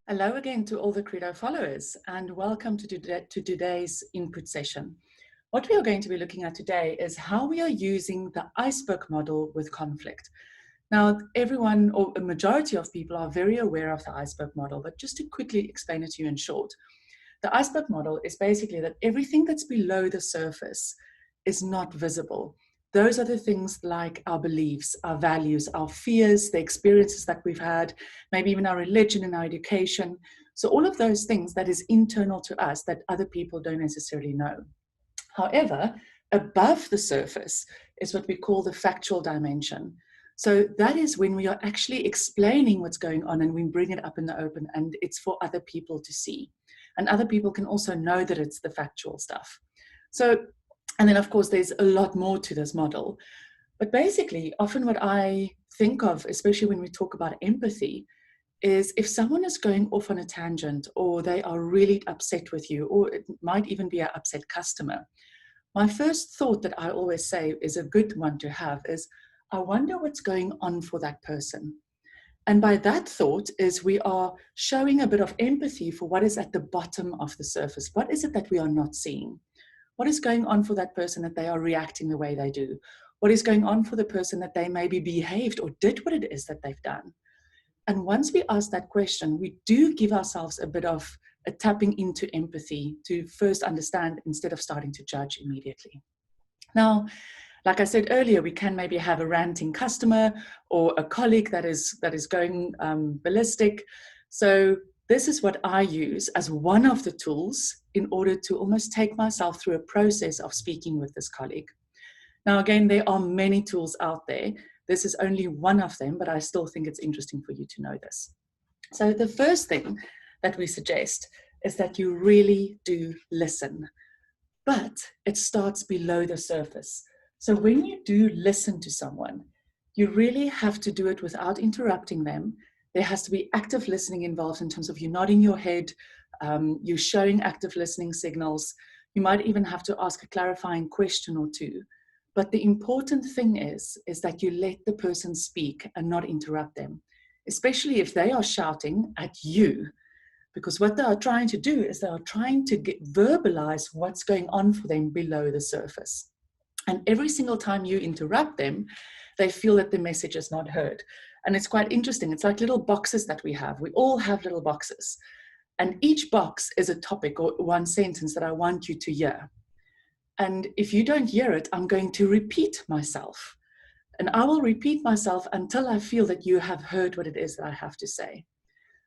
Hello again to all the Credo followers, and welcome to today's input session. What we are going to be looking at today is how we are using the Iceberg model with conflict. Now, everyone, or a majority of people, are very aware of the Iceberg model, but just to quickly explain it to you in short, the Iceberg model is basically that everything that's below the surface is not visible. Those are the things like our beliefs, our values, our fears, the experiences that we've had, maybe even our religion and our education. So all of those things that is internal to us that other people don't necessarily know. However, above the surface is what we call the factual dimension. So that is when we are actually explaining what's going on and we bring it up in the open and it's for other people to see. And other people can also know that it's the factual stuff. And then, of course, there's a lot more to this model. But basically, often what I think of, especially when we talk about empathy, is if someone is going off on a tangent or they are really upset with you, or it might even be an upset customer, my first thought that I always say is a good one to have is, I wonder what's going on for that person. And by that thought is we are showing a bit of empathy for what is at the bottom of the surface. What is it that we are not seeing? What is going on for that person that they are reacting the way they do? What is going on for the person that they maybe behaved or did what it is that they've done? And once we ask that question, we do give ourselves a bit of a tapping into empathy to first understand instead of starting to judge immediately. Now, like I said earlier, we can maybe have a ranting customer or a colleague that is going ballistic. So this is what I use as one of the tools in order to almost take myself through a process of speaking with this colleague. Now, again, there are many tools out there. This is only one of them, but I still think it's interesting for you to know this. So the first thing that we suggest is that you really do listen, but it starts below the surface. So when you do listen to someone, you really have to do it without interrupting them. There has to be active listening involved in terms of you nodding your head, you showing active listening signals. You might even have to ask a clarifying question or two. But the important thing is that you let the person speak and not interrupt them, especially if they are shouting at you, because what they are trying to do is they are trying to verbalize what's going on for them below the surface. And every single time you interrupt them, they feel that the message is not heard. And it's quite interesting. It's like little boxes that we have. We all have little boxes. And each box is a topic or one sentence that I want you to hear. And if you don't hear it, I'm going to repeat myself. And I will repeat myself until I feel that you have heard what it is that I have to say.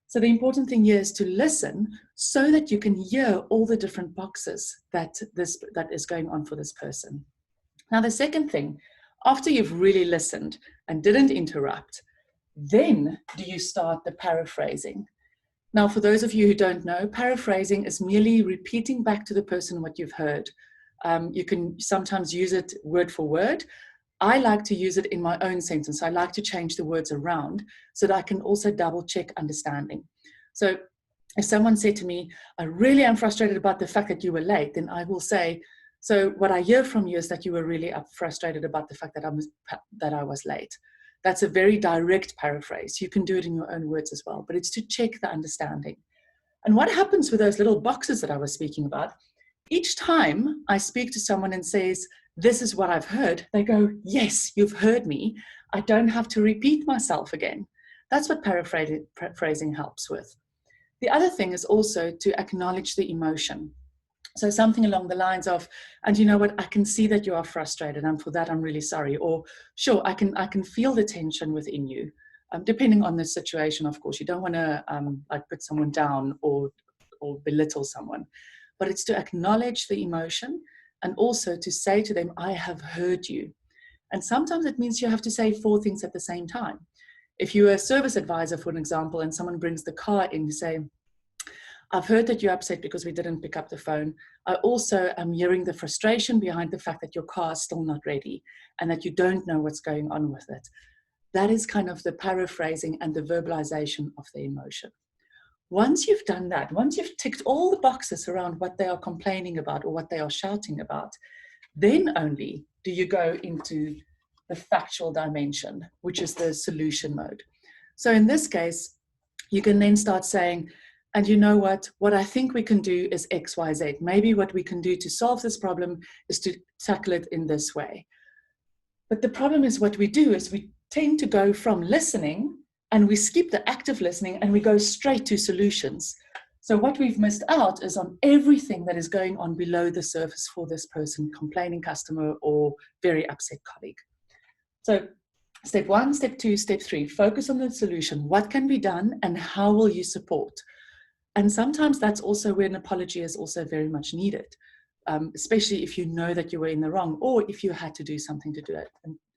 So the important thing here is to listen so that you can hear all the different boxes that is going on for this person. Now, the second thing, after you've really listened and didn't interrupt, then do you start the paraphrasing. Now, for those of you who don't know, paraphrasing is merely repeating back to the person what you've heard. You can sometimes use it word for word. I like to use it in my own sentence. I like to change the words around so that I can also double check understanding. So if someone said to me, I really am frustrated about the fact that you were late, then I will say, so what I hear from you is that you were really frustrated about the fact that I was late. That's a very direct paraphrase. You can do it in your own words as well, but it's to check the understanding. And what happens with those little boxes that I was speaking about, each time I speak to someone and says, this is what I've heard, they go, yes, you've heard me. I don't have to repeat myself again. That's what paraphrasing helps with. The other thing is also to acknowledge the emotion. So something along the lines of, and you know what, I can see that you are frustrated, and for that I'm really sorry. Or sure, I can feel the tension within you. Depending on the situation, of course, you don't want to like put someone down or belittle someone, but it's to acknowledge the emotion and also to say to them, I have heard you. And sometimes it means you have to say 4 things at the same time. If you're a service advisor, for an example, and someone brings the car in, you say, I've heard that you're upset because we didn't pick up the phone. I also am hearing the frustration behind the fact that your car is still not ready and that you don't know what's going on with it. That is kind of the paraphrasing and the verbalization of the emotion. Once you've done that, once you've ticked all the boxes around what they are complaining about or what they are shouting about, then only do you go into the factual dimension, which is the solution mode. So in this case, you can then start saying, And you know what I think we can do is X, Y, Z. Maybe what we can do to solve this problem is to tackle it in this way. But the problem is what we do is we tend to go from listening and we skip the active listening and we go straight to solutions. So what we've missed out is on everything that is going on below the surface for this person, complaining customer or very upset colleague. So step 1, step 2, step 3, focus on the solution. What can be done and how will you support? And sometimes that's also where an apology is also very much needed, especially if you know that you were in the wrong or if you had to do something to do it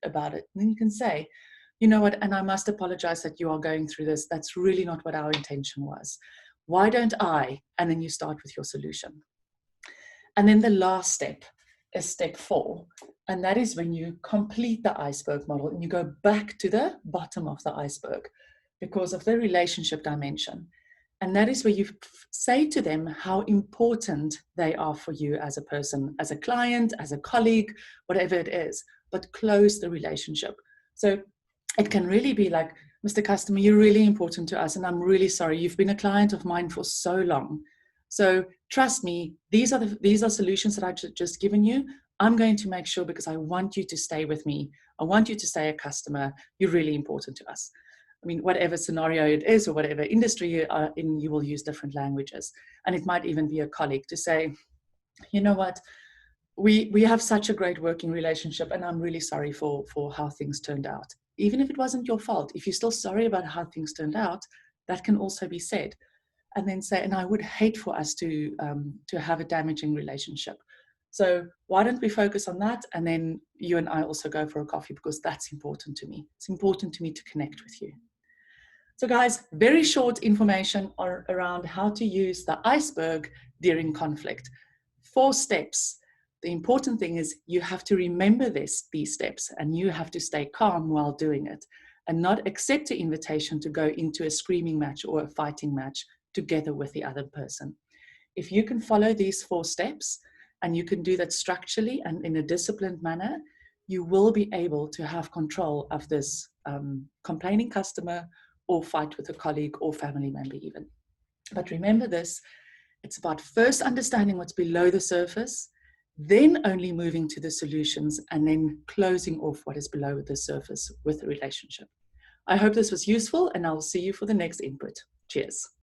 about it. And then you can say, you know what, and I must apologize that you are going through this. That's really not what our intention was. Why don't I? And then you start with your solution. And then the last step is step 4. And that is when you complete the iceberg model and you go back to the bottom of the iceberg because of the relationship dimension. And that is where you say to them how important they are for you as a person, as a client, as a colleague, whatever it is, but close the relationship. So it can really be like, Mr. Customer, you're really important to us, and I'm really sorry. You've been a client of mine for so long. So trust me, these are solutions that I've just given you. I'm going to make sure because I want you to stay with me. I want you to stay a customer. You're really important to us. I mean, whatever scenario it is or whatever industry you are in, you will use different languages. And it might even be a colleague to say, you know what, we have such a great working relationship and I'm really sorry for how things turned out. Even if it wasn't your fault, if you're still sorry about how things turned out, that can also be said. And then say, and I would hate for us to have a damaging relationship. So why don't we focus on that? And then you and I also go for a coffee because that's important to me. It's important to me to connect with you. So guys, very short information around how to use the iceberg during conflict. 4 steps. The important thing is you have to remember these steps and you have to stay calm while doing it and not accept the invitation to go into a screaming match or a fighting match together with the other person. If you can follow these 4 steps and you can do that structurally and in a disciplined manner, you will be able to have control of this complaining customer or fight with a colleague or family member even. But remember this, it's about first understanding what's below the surface, then only moving to the solutions and then closing off what is below the surface with the relationship. I hope this was useful and I'll see you for the next input. Cheers.